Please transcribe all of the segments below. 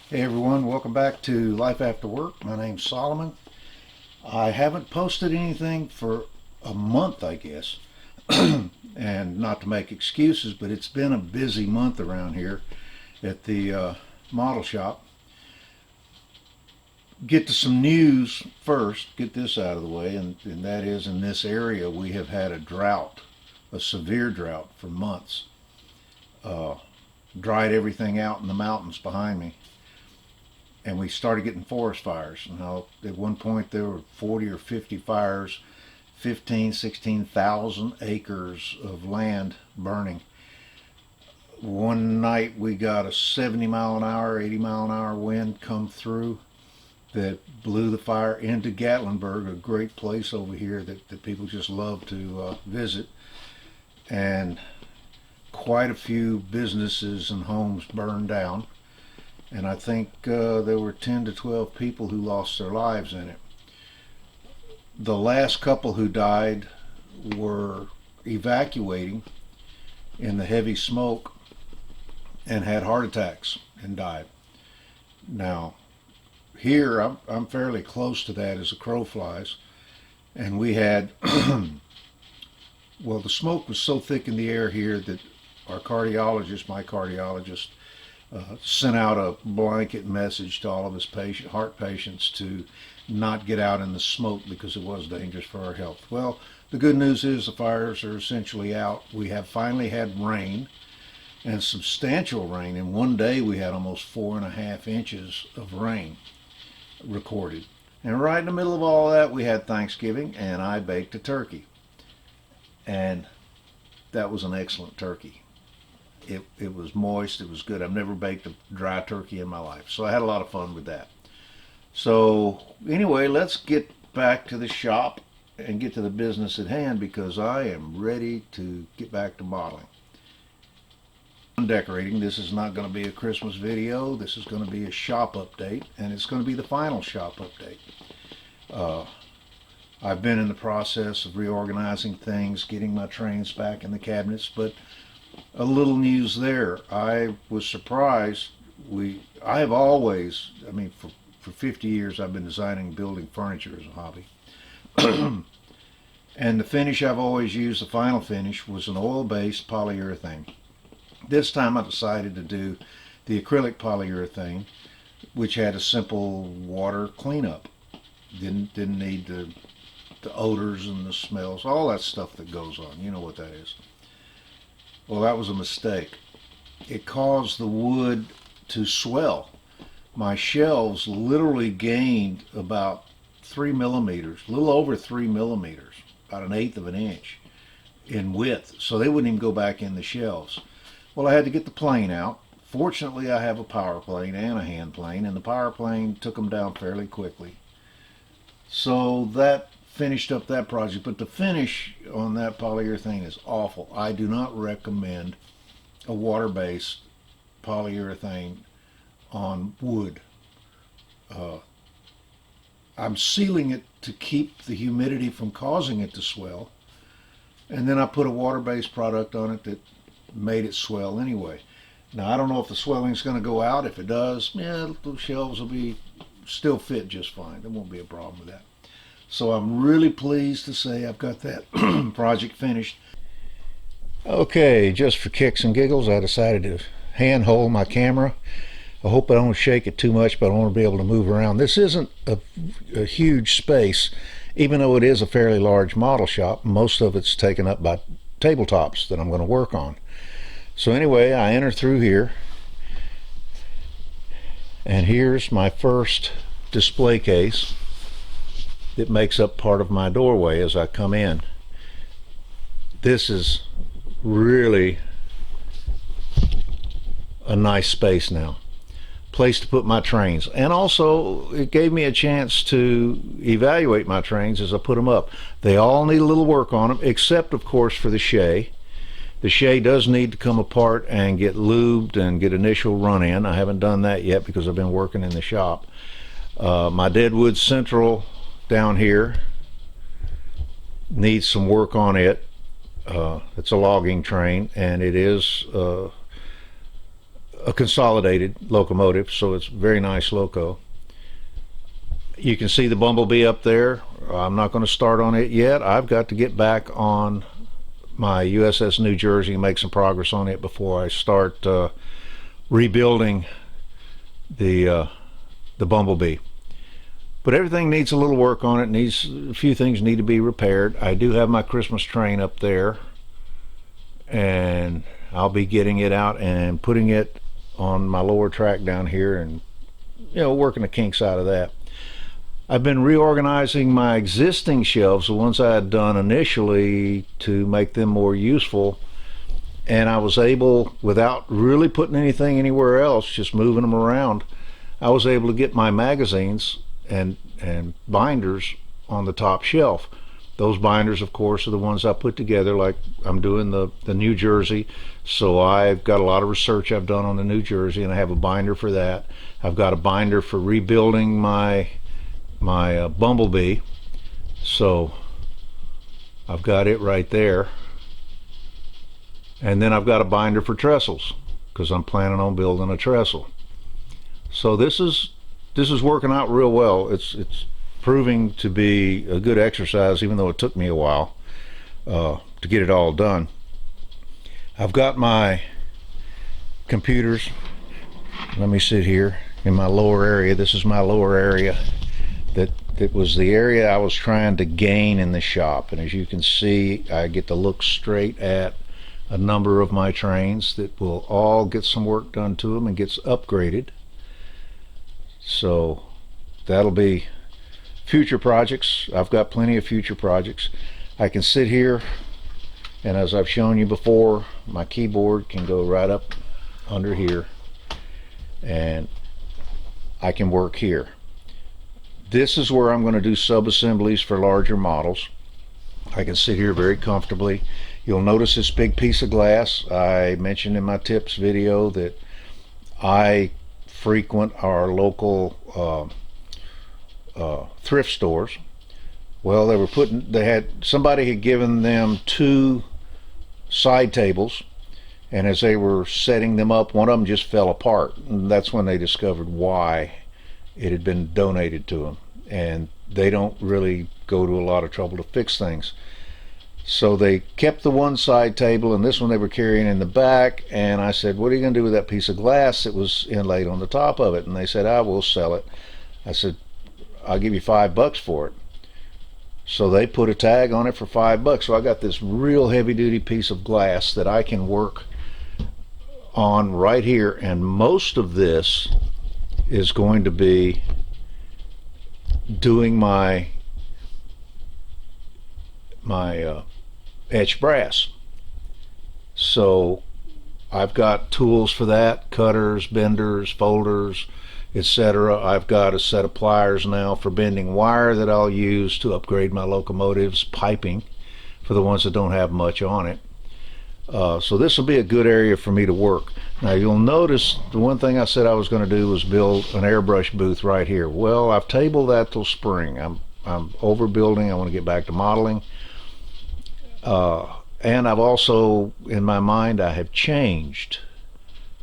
Hey everyone, welcome back to Life After Work. My name's Solomon. I haven't posted anything for a month, I guess. And not to make excuses, but it's been a busy month around here at the model shop. Get to some news first, get this out of the way, and that is in this area we have had a drought, a severe drought for months. Uh, Dried everything out in the mountains behind me, and we started getting forest fires. Now, at one point there were 40 or 50 fires, 16,000 acres of land burning. One night we got a 70 mile an hour, 80 mile an hour wind come through that blew the fire into Gatlinburg, a great place over here that people just love to visit. And quite a few businesses and homes burned down. And I think there were 10 to 12 people who lost their lives in it. The last couple who died were evacuating in the heavy smoke and had heart attacks and died. Now, here I'm fairly close to that as a crow flies, and we had well, the smoke was so thick in the air here that our cardiologist, my cardiologist, sent out a blanket message to all of his heart patients to not get out in the smoke because it was dangerous for our health. Well, the good news is the fires are essentially out. We have finally had rain, and substantial rain. In one day we had almost 4.5 inches of rain recorded. And right in the middle of all that we had Thanksgiving, and I baked a turkey. And that was an excellent turkey. It was moist, it was good. I've never baked a dry turkey in my life, so I had a lot of fun with that. So anyway, let's get back to the shop and get to the business at hand, because I am ready to get back to modeling. Decorating. This is not going to be a Christmas video. This is going to be a shop update, and it's going to be the final shop update. I've been in the process of reorganizing things, getting my trains back in the cabinets, but a little news there. I was surprised. I have always, for 50 years I've been designing and building furniture as a hobby. And the finish I've always used, the final finish, was an oil-based polyurethane. This time I decided to do the acrylic polyurethane, which had a simple water cleanup. Didn't need the odors and the smells, all that stuff that goes on. You know what that is. Well, that was a mistake. It caused the wood to swell. My shelves literally gained about 3 millimeters, a little over 3 millimeters, about 1/8 of an inch in width, so they wouldn't even go back in the shelves. Well, I had to get the plane out. Fortunately, I have a power plane and a hand plane, and the power plane took them down fairly quickly. So that finished up that project, but the finish on that polyurethane is awful. I do not recommend a water-based polyurethane on wood. I'm sealing it to keep the humidity from causing it to swell, and then I put a water-based product on it that made it swell anyway. Now, I don't know if the swelling is going to go out. If it does, yeah, the shelves will be still fit just fine. There won't be a problem with that. So I'm really pleased to say I've got that project finished. Okay, just for kicks and giggles, I decided to hand hold my camera. I hope I don't shake it too much, but I want to be able to move around. This isn't a huge space, even though it is a fairly large model shop. Most of it's taken up by tabletops that I'm going to work on. So anyway, I enter through here, and here's my first display case that makes up part of my doorway as I come in. This is really a nice space now. Place to put my trains, and also it gave me a chance to evaluate my trains as I put them up. They all need a little work on them, except of course for the shay. The shay does need to come apart and get lubed and get initial run in. I haven't done that yet because I've been working in the shop. My deadwood central down here needs some work on it. It's a logging train, and it is a consolidated locomotive, so it's very nice loco. You can see the Bumblebee up there. I'm not going to start on it yet. I've got to get back on my USS New Jersey and make some progress on it before I start rebuilding the Bumblebee. But everything needs a little work on it. A few things need to be repaired. I do have my Christmas train up there, and I'll be getting it out and putting it on my lower track down here, and working the kinks out of that. I've been reorganizing my existing shelves, the ones I had done initially, to make them more useful, and I was able, without really putting anything anywhere else, just moving them around, I was able to get my magazines and binders on the top shelf. Those binders, of course, are the ones I put together, like I'm doing the New Jersey. So I've got a lot of research I've done on the New Jersey, and I have a binder for that. I've got a binder for rebuilding my Bumblebee. So I've got it right there. And then I've got a binder for trestles, because I'm planning on building a trestle. So this is working out real well. It's proving to be a good exercise, even though it took me a while to get it all done. I've got my computers. Let me sit here in my lower area. This is my lower area. That was the area I was trying to gain in the shop, and as you can see, I get to look straight at a number of my trains that will all get some work done to them and gets upgraded. So that'll be future projects. I've got plenty of future projects. I can sit here, and as I've shown you before, my keyboard can go right up under here, and I can work here. This is where I'm going to do sub-assemblies for larger models. I can sit here very comfortably. You'll notice this big piece of glass. I mentioned in my tips video that I frequent our local thrift stores. Well, somebody had given them 2 side tables, and as they were setting them up, one of them just fell apart, and that's when they discovered why it had been donated to them, and they don't really go to a lot of trouble to fix things. So they kept the one side table, and this one they were carrying in the back, and I said, what are you going to do with that piece of glass that was inlaid on the top of it? And they said, I will sell it. I said, I'll give you $5 for it. So they put a tag on it for $5. So I got this real heavy duty piece of glass that I can work on right here, and most of this is going to be doing my etched brass. So I've got tools for that: cutters, benders, folders, etc. I've got a set of pliers now for bending wire that I'll use to upgrade my locomotive's piping for the ones that don't have much on it. So this will be a good area for me to work. Now you'll notice the one thing I said I was going to do was build an airbrush booth right here. Well, I've tabled that till spring. I'm overbuilding. I want to get back to modeling. And I've also, in my mind, I have changed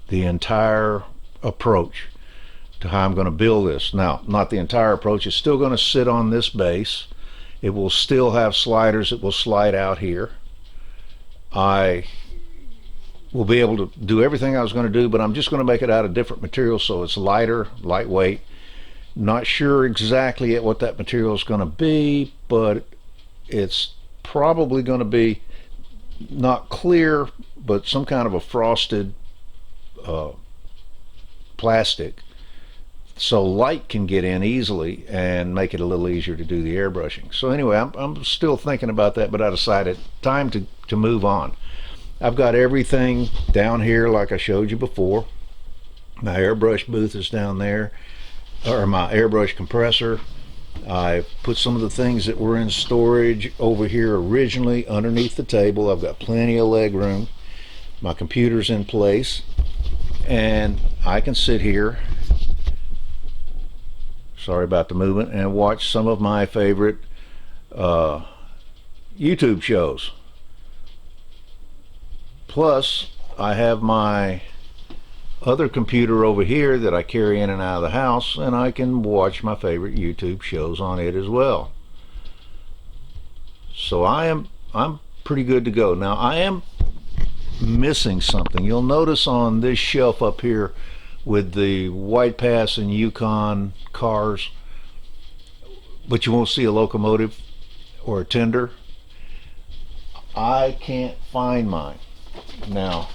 the entire approach to how I'm going to build this. Now, not the entire approach. It's still going to sit on this base. It will still have sliders that will slide out here. I will be able to do everything I was going to do, but I'm just going to make it out of different materials so it's lighter, lightweight. Not sure exactly yet what that material is going to be, but it's probably going to be not clear, but some kind of a frosted plastic, so light can get in easily and make it a little easier to do the airbrushing. So anyway, I'm still thinking about that, but I decided time to move on. I've got everything down here like I showed you before. My airbrush booth is down there, or my airbrush compressor. I put some of the things that were in storage over here originally underneath the table. I've got plenty of leg room. My computer's in place, and I can sit here, sorry about the movement, and watch some of my favorite YouTube shows. Plus I have my other computer over here that I carry in and out of the house, and I can watch my favorite YouTube shows on it as well. So I'm pretty good to go. Now I am missing something. You'll notice on this shelf up here with the White Pass and Yukon cars, but you won't see a locomotive or a tender. I can't find mine. Now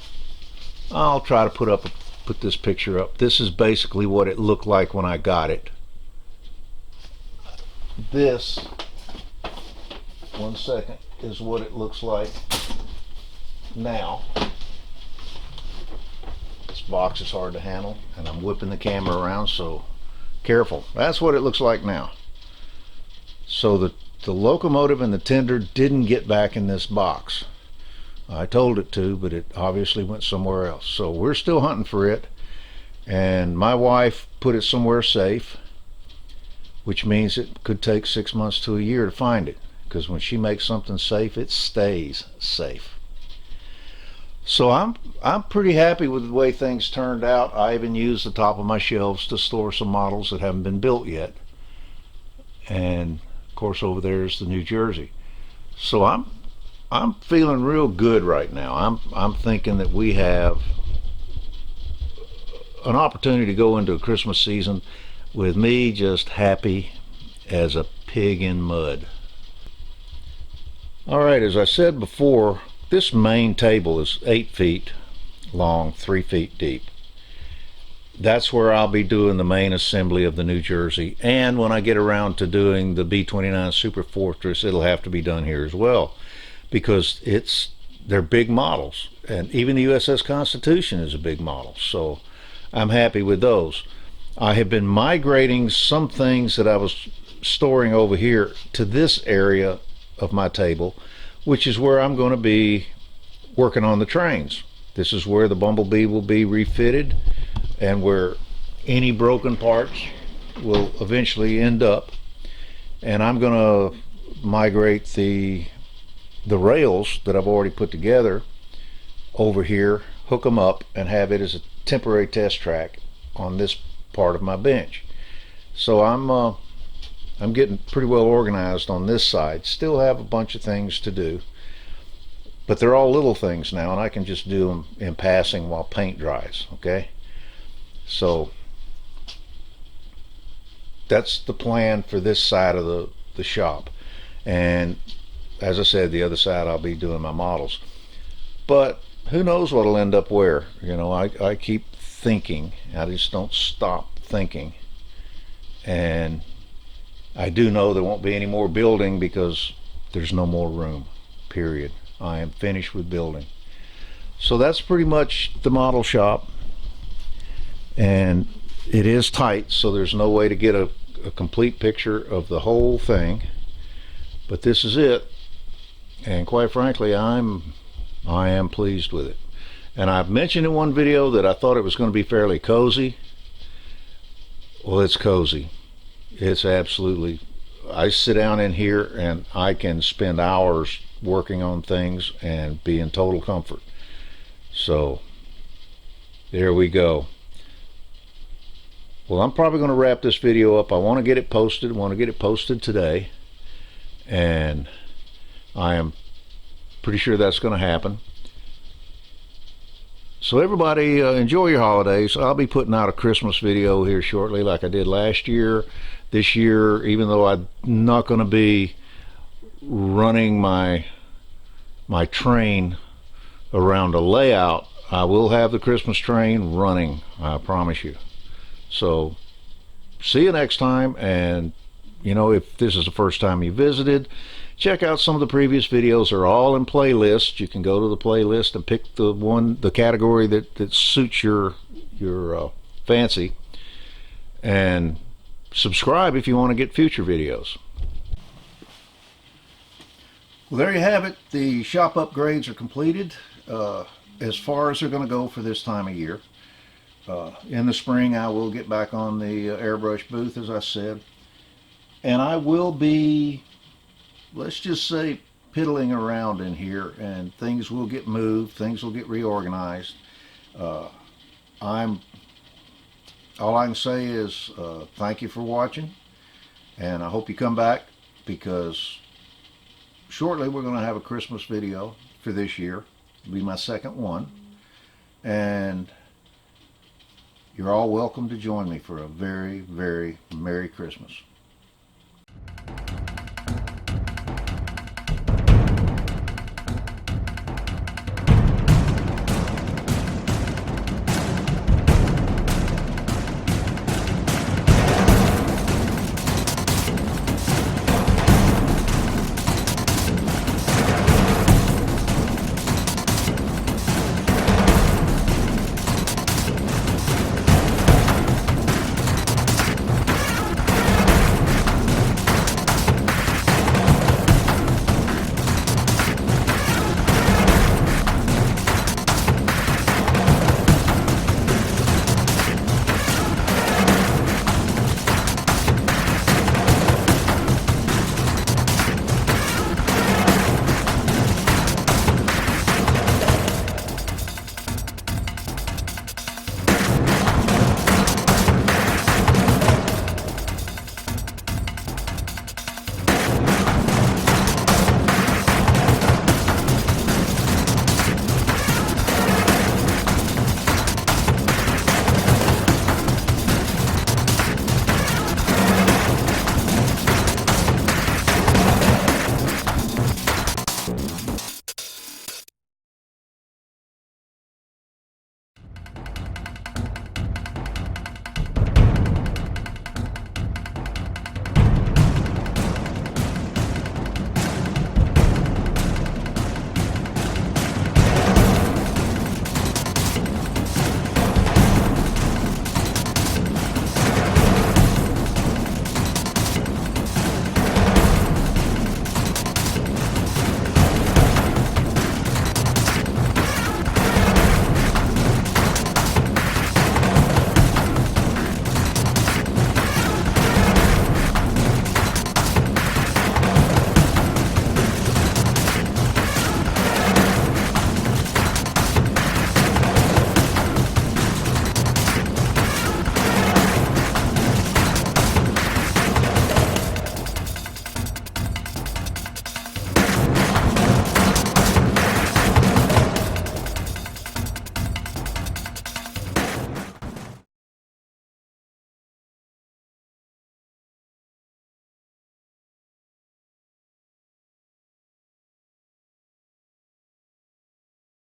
I'll try to put this picture up. This is basically what it looked like when I got it. This, one second, is what it looks like now. This box is hard to handle, and I'm whipping the camera around, so careful. That's what it looks like now. So the locomotive and the tender didn't get back in this box. I told it to, but it obviously went somewhere else. So we're still hunting for it, and my wife put it somewhere safe, which means it could take 6 months to a year to find it, because when she makes something safe, it stays safe. So I'm pretty happy with the way things turned out. I even used the top of my shelves to store some models that haven't been built yet, and of course over there is the New Jersey. So I'm feeling real good right now. I'm thinking that we have an opportunity to go into a Christmas season with me just happy as a pig in mud. All right, as I said before, this main table is 8 feet long, 3 feet deep. That's where I'll be doing the main assembly of the New Jersey, and when I get around to doing the B-29 Super Fortress, it'll have to be done here as well, because they're big models, and even the USS Constitution is a big model, so I'm happy with those. I have been migrating some things that I was storing over here to this area of my table, which is where I'm going to be working on the trains. This is where the Bumblebee will be refitted, and where any broken parts will eventually end up. And I'm going to migrate the rails that I've already put together over here, hook them up, and have it as a temporary test track on this part of my bench. So I'm getting pretty well organized on this side. Still have a bunch of things to do, but they're all little things now, and I can just do them in passing while paint dries. Okay, so that's the plan for this side of the shop. And as I said, the other side I'll be doing my models, but who knows what'll end up where. You know, I keep thinking. I just don't stop thinking, and I do know there won't be any more building because there's no more room, period. I am finished with building. So that's pretty much the model shop, and it is tight, so there's no way to get a complete picture of the whole thing, but this is it, and quite frankly I am pleased with it. And I've mentioned in one video that I thought it was going to be fairly cozy. Well, it's cozy. It's absolutely, I sit down in here and I can spend hours working on things and be in total comfort. So there we go. Well, I'm probably going to wrap this video up. I want to get it posted today, and I am pretty sure that's going to happen. So everybody, enjoy your holidays. I'll be putting out a Christmas video here shortly like I did last year. This year, even though I'm not going to be running my train around a layout, I will have the Christmas train running, I promise you. So see you next time, and you know, if this is the first time you visited, check out some of the previous videos. They're all in playlists. You can go to the playlist and pick the category that suits your fancy, and subscribe if you want to get future videos. Well, there you have it. The shop upgrades are completed as far as they're going to go for this time of year. In the spring I will get back on the airbrush booth, as I said, and I will be, let's just say, piddling around in here, and things will get moved, things will get reorganized. I'm all I can say is thank you for watching, and I hope you come back, because shortly we're going to have a Christmas video for this year. It'll be my second one, and you're all welcome to join me for a very, very Merry Christmas.